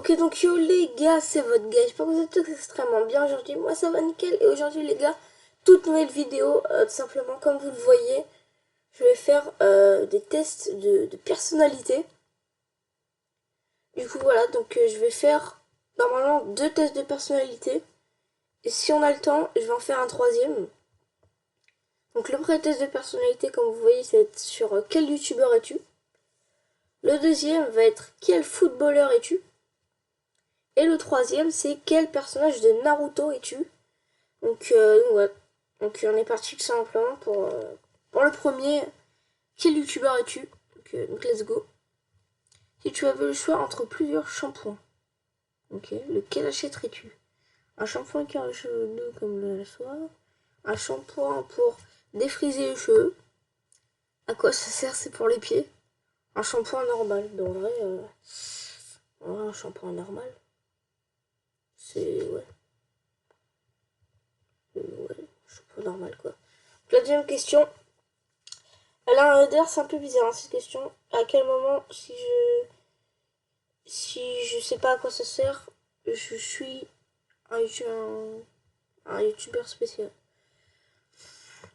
Ok, donc yo les gars, c'est votre gars. J'espère que vous êtes tous extrêmement bien aujourd'hui. Moi ça va nickel. Et aujourd'hui les gars, toute nouvelle vidéo. Tout simplement, comme vous le voyez, je vais faire des tests de personnalité. Du coup voilà, donc je vais faire normalement 2 tests de personnalité. Et si on a le temps, je vais en faire un troisième. Donc le premier test de personnalité, comme vous voyez, ça va être sur quel youtubeur es-tu. Le deuxième va être quel footballeur es-tu. Et le troisième, c'est quel personnage de Naruto es-tu. Donc, ouais. Donc on est parti tout simplement pour le premier. Quel youtubeur es-tu. Donc let's go. Si tu avais le choix entre plusieurs shampoings, ok, lequel achèterais-tu? Un shampoing qui a les cheveux doux comme la soie. Un shampoing pour défriser les cheveux. À quoi ça sert? C'est pour les pieds. Un shampoing normal. En vrai, un shampoing normal. C'est... ouais. Ouais, shampoing normal quoi. La deuxième question. Elle a un odeur, c'est un peu bizarre hein, cette question. À quel moment, si je sais pas à quoi ça sert, je suis un youtubeur spécial.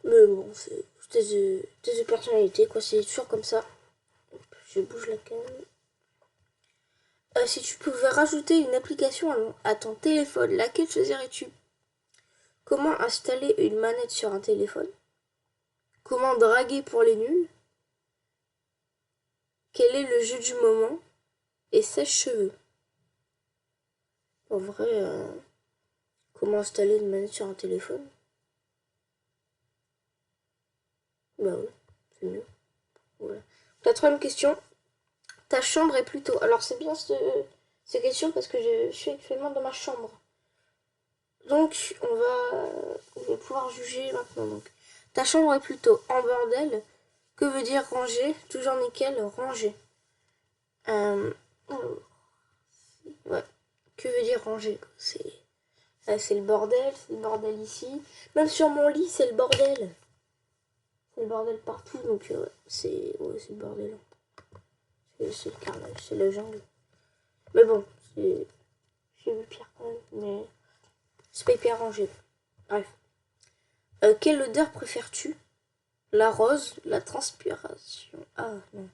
Mais bon, c'est des personnalités quoi, c'est toujours comme ça. Je bouge la canne. Si tu pouvais rajouter une application à ton téléphone, laquelle choisirais-tu? Comment installer une manette sur un téléphone? Comment draguer pour les nuls? Quel est le jeu du moment? Et sèche-cheveux. En vrai, comment installer une manette sur un téléphone? Bah oui, c'est mieux. Voilà. Quatrième question. Ta chambre est plutôt... Alors c'est bien cette question parce que je suis actuellement dans ma chambre. Donc on va pouvoir juger maintenant. Donc, ta chambre est plutôt en bordel. Que veut dire ranger? Toujours nickel, ranger. Ouais. Que veut dire ranger? C'est le bordel ici. Même sur mon lit, c'est le bordel. C'est le bordel partout, donc c'est le bordel. C'est le carnage, c'est la jungle. Mais bon, j'ai vu pire quand même, mais c'est pas hyper rangé. Bref. Quelle odeur préfères-tu? La rose, la transpiration. Ah non.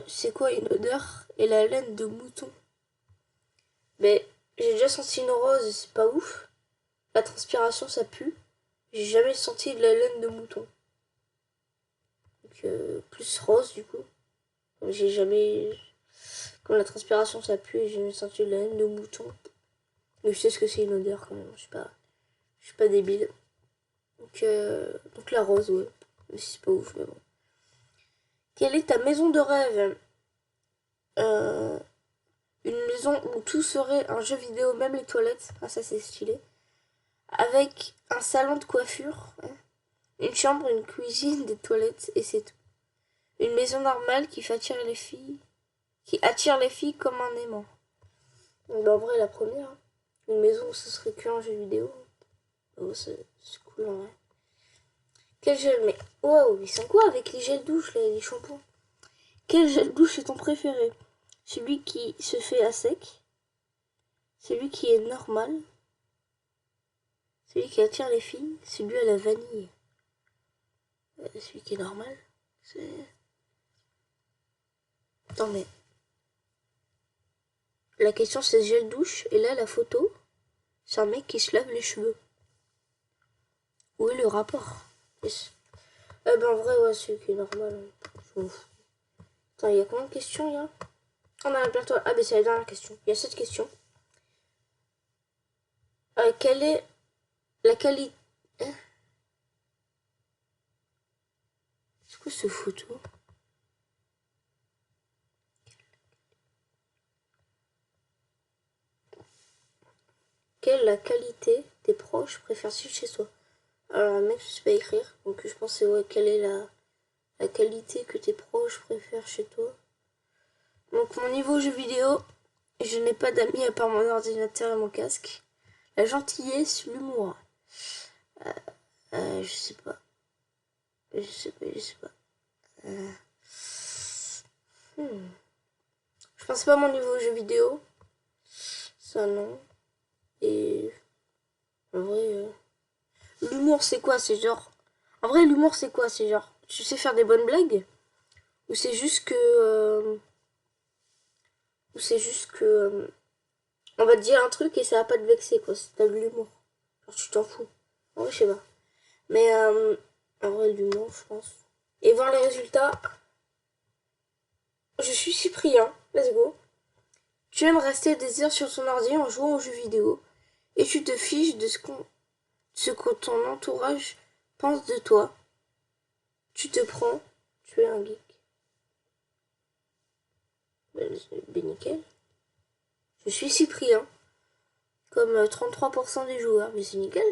C'est quoi une odeur? Et la laine de mouton. Mais j'ai déjà senti une rose, c'est pas ouf. La transpiration, ça pue. J'ai jamais senti de la laine de mouton. Donc plus rose du coup. J'ai jamais... Comme la transpiration ça pue et j'ai jamais senti de la laine de mouton. Mais je sais ce que c'est une odeur quand même. Je suis pas débile. Donc la rose, ouais. Mais c'est pas ouf, mais bon. Quelle est ta maison de rêve? Une maison où tout serait un jeu vidéo, même les toilettes. Ah ça c'est stylé. Avec un salon de coiffure. Hein. Une chambre, une cuisine, des toilettes et c'est tout. Une maison normale qui fait attirer les filles. Qui attire les filles comme un aimant. Donc, en vrai la première. Hein. Une maison où ce serait qu'un jeu vidéo. Oh c'est cool en vrai. Quel gel? Mais wow, ils sont quoi avec les gels douche, les shampoings? Quel gel douche est ton préféré? Celui qui se fait à sec? Celui qui est normal? Celui qui attire les filles? Celui à la vanille? Celui qui est normal? C'est... Attends mais... La question c'est gel douche et là la photo, c'est un mec qui se lave les cheveux. Où est le rapport? Yes. Eh ben en vrai ouais, celui qui est normal. Je m'en fous. Attends, il y a combien de questions il y a? On a bientôt... Ah ben c'est la dernière question. Il y a cette question. Quelle est la qualité... Hein? C'est quoi ce photo? Quelle est la qualité des proches préfèrent-ils chez soi? Alors mec je sais pas écrire, donc je pense que c'est ouais, quelle est la qualité que tes proches préfèrent chez toi. Donc mon niveau jeu vidéo, je n'ai pas d'amis à part mon ordinateur et mon casque. La gentillesse, l'humour. Je sais pas. Je sais pas. Hmm. Je pense pas à mon niveau jeu vidéo. Ça, non. Et en vrai, l'humour, c'est quoi? C'est genre... En vrai, l'humour, c'est quoi? C'est genre, tu sais faire des bonnes blagues? Ou c'est juste que... ou c'est juste que... on va te dire un truc et ça va pas te vexer, quoi. C'est t'as de l'humour. Genre, tu t'en fous. En vrai, je sais pas. Mais en vrai, l'humour, je pense. Et voir les résultats. Je suis Cyprien. Let's go. Tu aimes rester des heures sur ton ordi en jouant aux jeux vidéo. Et tu te fiches de ce que ton entourage pense de toi. Tu te prends. Tu es un geek. Ben nickel. Je suis Cyprien. Comme 33% des joueurs. Mais c'est nickel.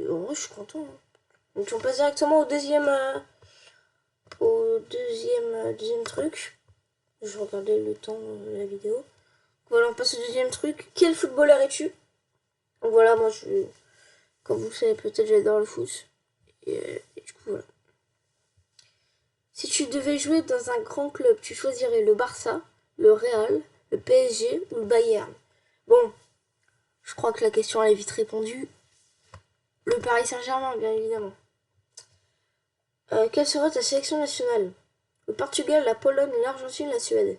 En vrai, je suis content. Hein. Donc on passe directement au deuxième truc. Je regardais le temps de la vidéo. Voilà, on passe au deuxième truc. Quel footballeur es-tu? Donc voilà, moi comme vous le savez peut-être, j'adore le foot. Et du coup voilà. Si tu devais jouer dans un grand club, tu choisirais le Barça, le Real, le PSG ou le Bayern? Bon, je crois que la question elle est vite répondue. Le Paris Saint-Germain, bien évidemment. Quelle serait ta sélection nationale? Le Portugal, la Pologne, l'Argentine, la Suède.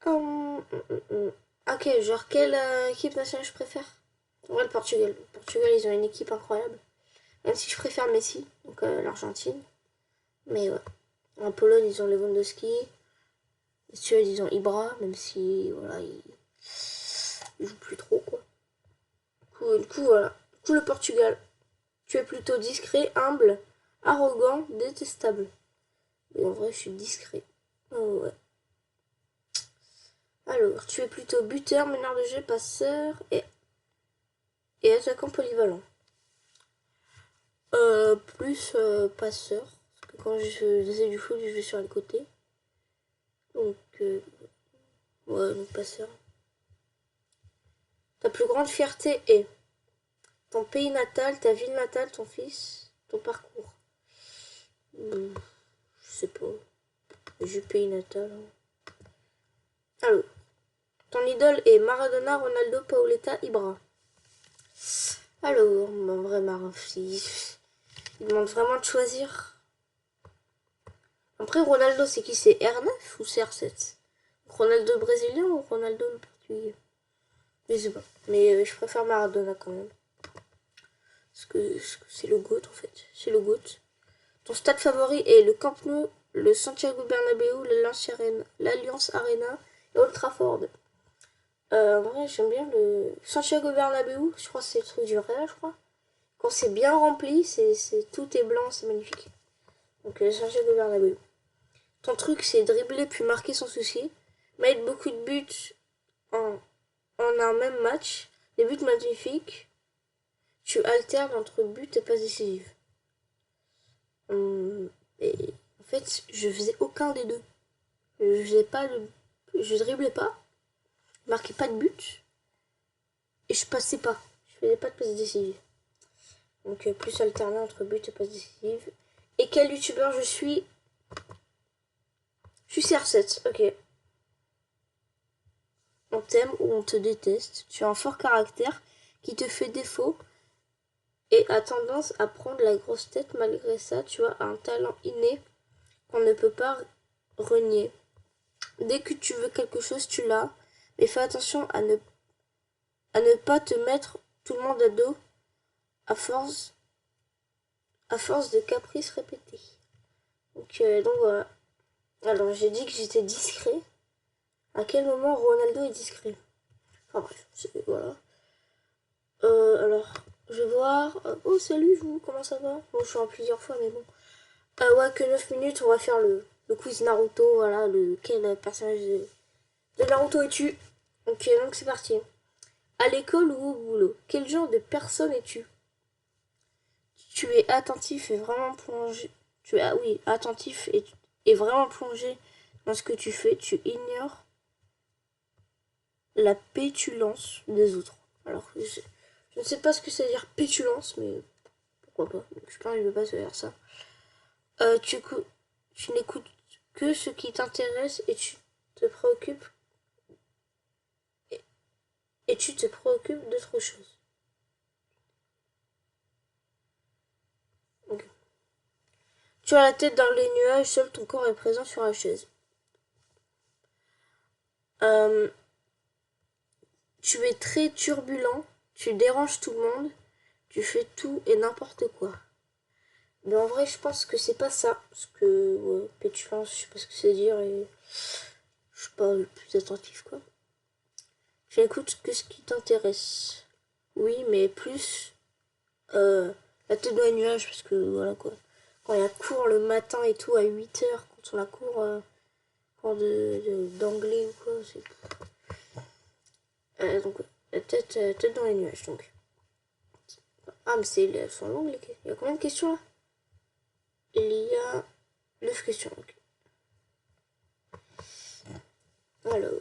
Ok, genre quelle équipe nationale je préfère? Ouais, le Portugal. Le Portugal, ils ont une équipe incroyable. Même si je préfère Messi, donc l'Argentine. Mais ouais. En Pologne, ils ont Lewandowski. La Suède, ils ont Ibra, même si voilà, ils jouent plus trop quoi. Du coup, voilà. Du coup, le Portugal. Tu es plutôt discret, humble, arrogant, détestable. Et en vrai, je suis discret. Oh ouais. Alors, tu es plutôt buteur, meneur de jeu, passeur et attaquant polyvalent. Plus passeur. Parce que quand je faisais du foot, je vais sur le côté. Donc, ouais, donc passeur. Ta plus grande fierté est ton pays natal, ta ville natale, ton fils, ton parcours. Je sais pas. J'ai pays natal. Hein. Alors, ton idole est Maradona, Ronaldo, Paoletta, Ibra. Alors, en vrai, il demande vraiment de choisir. Après, Ronaldo, c'est qui? C'est R9 ou c'est R7? Ronaldo brésilien ou Ronaldo le portugais? Je sais pas. Mais je préfère Maradona quand même. Parce que c'est le GOAT en fait. C'est le GOAT. Ton stade favori est le Camp Nou, le Santiago Bernabéu, l'Alliance Arena et Old Trafford. En vrai, j'aime bien le Santiago Bernabéu. Je crois que c'est le truc du Real, je crois. Quand c'est bien rempli, tout est blanc, c'est magnifique. Donc Santiago Bernabéu. Ton truc, c'est dribbler puis marquer sans souci. Mettre beaucoup de buts en un même match. Des buts magnifiques. Tu alternes entre but et passe décisive. Et en fait, je faisais aucun des deux. Je driblais pas, je marquais pas de but et je passais pas. Je faisais pas de passe décisive. Donc plus alterné entre but et passe décisive. Et quel youtubeur je suis? Je suis CR7, ok. On t'aime ou on te déteste. Tu as un fort caractère qui te fait défaut et a tendance à prendre la grosse tête. Malgré ça, tu as un talent inné qu'on ne peut pas renier. Dès que tu veux quelque chose, tu l'as. Mais fais attention à ne pas te mettre tout le monde à dos à force de caprices répétés. Donc voilà. Alors j'ai dit que j'étais discret. À quel moment Ronaldo est discret? Enfin bref, voilà. Alors, je vais voir. Oh salut vous, comment ça va? Bon, je suis en plusieurs fois, mais bon. Ouais, que 9 minutes, on va faire le quiz Naruto. Voilà, quel personnage de Naruto es-tu? Ok, donc c'est parti. À l'école ou au boulot, quel genre de personne es-tu? Tu es attentif et vraiment plongé. Oui, attentif et vraiment plongé dans ce que tu fais. Tu ignores la pétulance des autres. Alors, je ne sais pas ce que ça veut dire pétulance, mais pourquoi pas. Je pense que je ne vais pas se faire ça. Tu n'écoutes que ce qui t'intéresse et tu te préoccupes d'autre chose. Okay. Tu as la tête dans les nuages, seul ton corps est présent sur la chaise. Tu es très turbulent, tu déranges tout le monde, tu fais tout et n'importe quoi. Mais en vrai, je pense que c'est pas ça. Parce que, ouais, pétulance, je sais pas ce que c'est dire et je suis pas le plus attentif, quoi. Tu n'écoutes que ce qui t'intéresse. Oui, mais plus la tête dans les nuages, parce que voilà, quoi. Quand il y a cours le matin et tout, à 8h, quand on a cours d'anglais ou quoi, c'est. Donc, tête dans les nuages, donc. Ah, mais elles sont longues, les questions. Il y a combien de questions là? Il y a 9 questions, donc. Alors.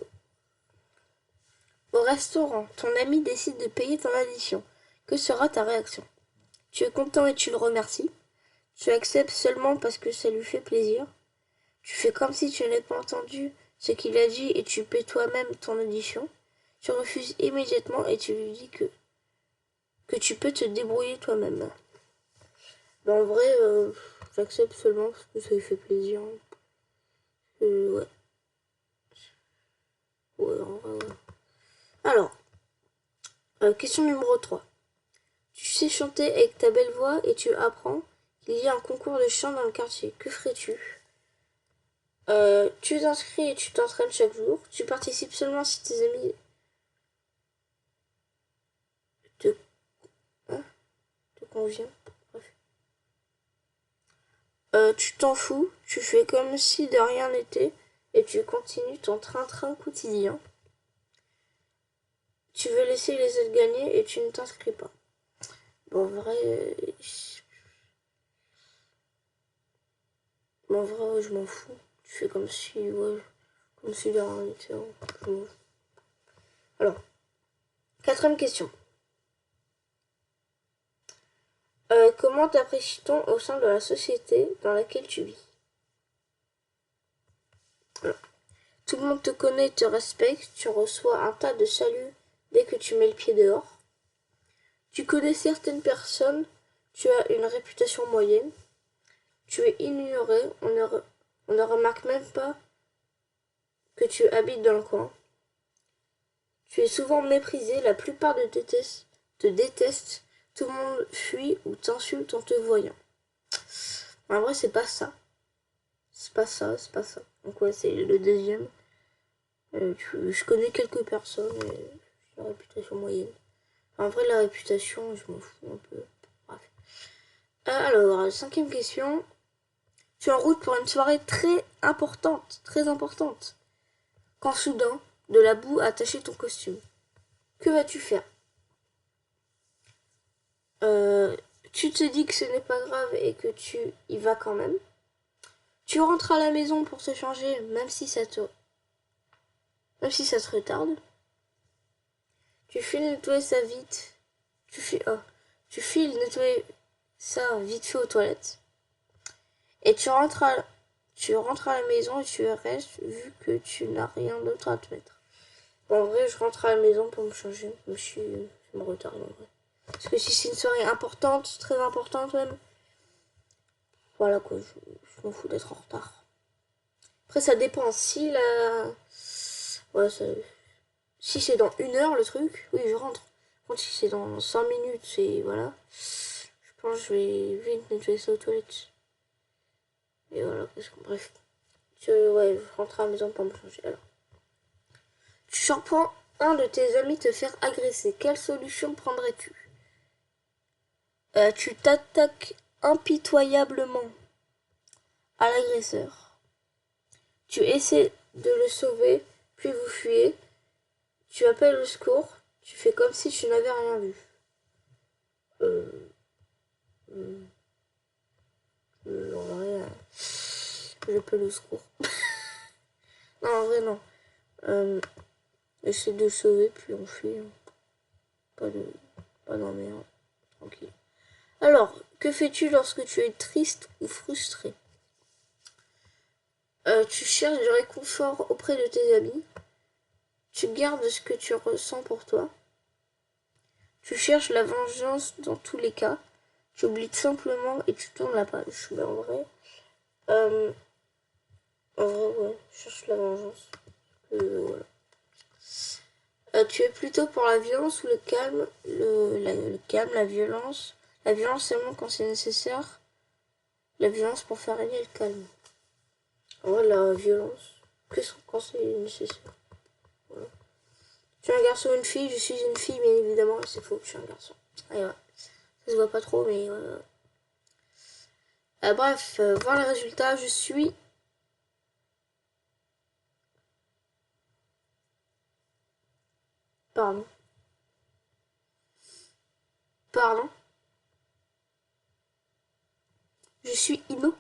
Au restaurant, ton ami décide de payer ton addition. Que sera ta réaction? Tu es content et tu le remercies. Tu acceptes seulement parce que ça lui fait plaisir. Tu fais comme si tu n'avais pas entendu ce qu'il a dit et tu paies toi-même ton addition. Tu refuses immédiatement et tu lui dis que tu peux te débrouiller toi-même. Ben, en vrai, j'accepte seulement parce que ça lui fait plaisir. Ouais. Ouais, en vrai, ouais. Alors, question numéro 3. Tu sais chanter avec ta belle voix et tu apprends qu'il y a un concours de chant dans le quartier. Que ferais-tu? Tu t'inscris et tu t'entraînes chaque jour. Tu participes seulement si tes amis te, hein, te convient. Bref. Tu t'en fous, tu fais comme si de rien n'était et tu continues ton train-train quotidien. Tu veux laisser les autres gagner et tu ne t'inscris pas. Bon, en vrai, je m'en fous. Tu fais comme si, comme si de rien n'était. Alors, quatrième question. Comment t'apprécies-t-on au sein de la société dans laquelle tu vis? Alors, tout le monde te connaît et te respecte, tu reçois un tas de saluts dès que tu mets le pied dehors. Tu connais certaines personnes, tu as une réputation moyenne, tu es ignoré, on ne remarque même pas que tu habites dans le coin. Tu es souvent méprisé, la plupart te détestent, tout le monde fuit ou t'insulte en te voyant. En vrai, c'est pas ça. C'est pas ça. Donc ouais, c'est le deuxième. Je connais quelques personnes et j'ai une réputation moyenne. En vrai, la réputation, je m'en fous un peu. Bref. Alors, cinquième question. Tu es en route pour une soirée très importante. Quand soudain, de la boue a taché ton costume. Que vas-tu faire? Tu te dis que ce n'est pas grave et que tu y vas quand même. Tu rentres à la maison pour te changer, même si ça te retarde. Tu files nettoyer ça vite. Tu files nettoyer ça vite fait aux toilettes. Et tu rentres à la maison et tu restes vu que tu n'as rien d'autre à te mettre. Bon, en vrai, je rentre à la maison pour me changer. Je me retarde en vrai. Parce que si c'est une soirée importante, très importante même, voilà quoi, je m'en fous d'être en retard. Après, ça dépend. Ouais, si c'est dans 1 heure le truc, oui, je rentre. Quand si c'est dans 5 minutes, c'est. Voilà. Je pense que je vais vite nettoyer ça aux toilettes. Et voilà, bref. Ouais, je rentre à la maison pour me changer. Alors. Tu surprends un de tes amis te faire agresser. Quelle solution prendrais-tu? Tu t'attaques impitoyablement à l'agresseur. Tu essaies de le sauver, puis vous fuyez. Tu appelles le secours. Tu fais comme si tu n'avais rien vu. En vrai, j'appelle le secours. Non, en vrai, non. Essaie de le sauver, puis on fuit. Pas d'emmerde. Tranquille. Alors, que fais-tu lorsque tu es triste ou frustré? Tu cherches du réconfort auprès de tes amis. Tu gardes ce que tu ressens pour toi. Tu cherches la vengeance dans tous les cas. Tu oublies simplement et tu tournes la page. Mais euh, en vrai, ouais, je cherche la vengeance. Voilà. Tu es plutôt pour la violence ou le calme, le calme, la violence. La violence seulement quand c'est nécessaire. La violence pour faire régner le calme. Ouais, la violence. Que quand c'est nécessaire. Voilà. Je suis un garçon ou une fille, je suis une fille, bien évidemment, c'est faux, je suis un garçon. Et voilà. Ça se voit pas trop, mais bref, voir les résultats, je suis. Pardon. Pardon. Je suis Ino.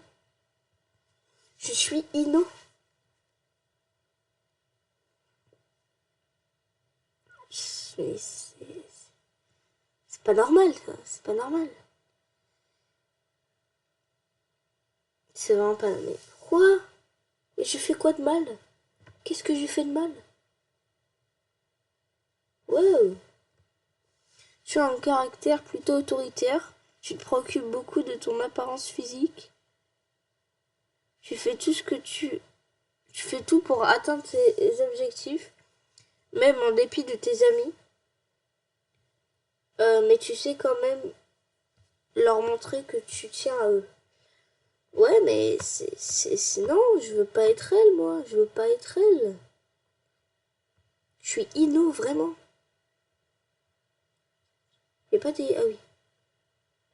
Je suis Ino. Mais c'est pas normal, ça. C'est pas normal. C'est vraiment pas normal. Mais pourquoi? Et je fais quoi de mal? Qu'est-ce que j'ai fait de mal? Wow. Tu as un caractère plutôt autoritaire. Tu te préoccupes beaucoup de ton apparence physique. Tu fais tout ce que tu fais tout pour atteindre tes objectifs, même en dépit de tes amis. Mais tu sais quand même leur montrer que tu tiens à eux. Ouais, mais c'est non, je veux pas être elle, moi. Je veux pas être elle. Je suis Ino, vraiment. Y a pas des... Ah oui.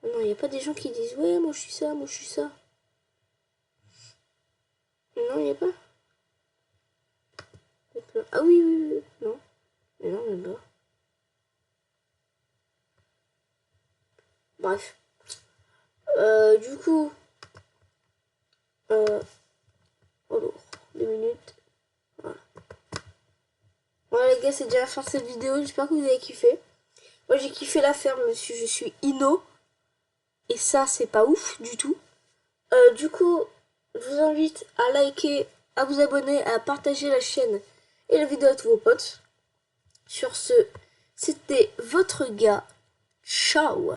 Ah non, y a pas des gens qui disent, ouais, moi je suis ça, moi je suis ça. Non, y a pas. Ah oui, oui, oui. Non. Mais non, même pas. Bref. Du coup... Oh lourd. 2 minutes. Voilà. Voilà les gars, c'est déjà la fin de cette vidéo. J'espère que vous avez kiffé. Moi j'ai kiffé la ferme, monsieur. Je suis Ino. Et ça, c'est pas ouf du tout. Du coup, je vous invite à liker, à vous abonner, à partager la chaîne et la vidéo à tous vos potes. Sur ce, c'était votre gars. Ciao.